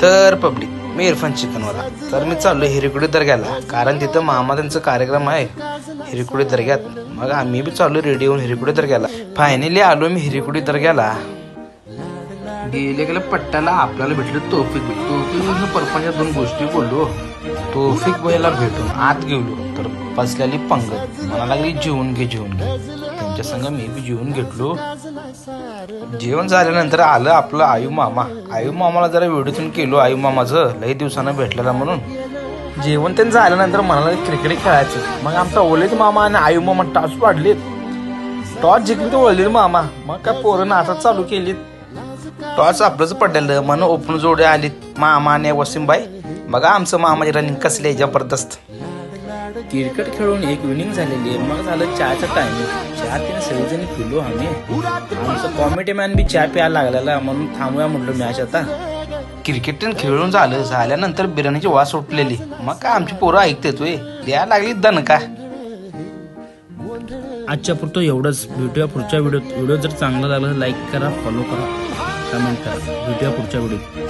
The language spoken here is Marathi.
तर पब्लिक मी इरफान चिकनवाला. तर मी चाललो हिरेकुडी दर्ग्याला, कारण तिथं मामा त्यांचा कार्यक्रम आहे हिरेकुडी दर्ग्यात. मग आम्ही बी चाललो रेडी होऊन हिरेकुडी दर्ग्याला. फायनली आलो मी हिरेकुडी दर्ग्याला. गेल्या पट्ट्याला आपल्याला भेटलं तौफिक परपंच्या 2 गोष्टी बोललो. तौफिक भाईला भेटून आत गेलो तर बसलेली पंगत मला लागली जेवून घे. त्यांच्या संग मी बी जेवून घेतलो. जेवण झाल्यानंतर आलं आपलं आयू मामाला जरा व्हिडिओतून केलो. आयू मामाचं लई दिवसानं भेटलेला म्हणून. जेवण त्यांचं झाल्यानंतर म्हणाला क्रिकेट खेळायचं. मग आमचा ओलेत मामा आणि आयू मामा टॉस वाढलेत. टॉस जिंकली तर ओलेत मामा. मग काय पोरं नाचत चालू केलीत. टॉस आपलंच पडलेलं म्हणून ओपन जोडे आलीत मामा आणि वसीमबाई. बघा आमचं मामाची रनिंग कसली जबरदस्त. क्रिकेट खेळून एक विनिंग झालेली. मग झालं चहाचं टायमिंग. चहा तिने सगळेजणी पिलो आम्ही. आमचं कॉमेडी मॅन बी चहा प्यायला लागलेला म्हणून थांबूया म्हटलं मॅच आता. क्रिकेट खेळून झाल्यानंतर बिर्याणीची वास उठलेली. मग काय आमची पोरं ऐकते द्यायला लागली दणका. आजच्या पुरतं एवढंच. भेटूया पुढच्या व्हिडिओ जर चांगला लागला लाईक करा, फॉलो करा, कमेंट करा. भेटूया पुढच्या व्हिडिओ.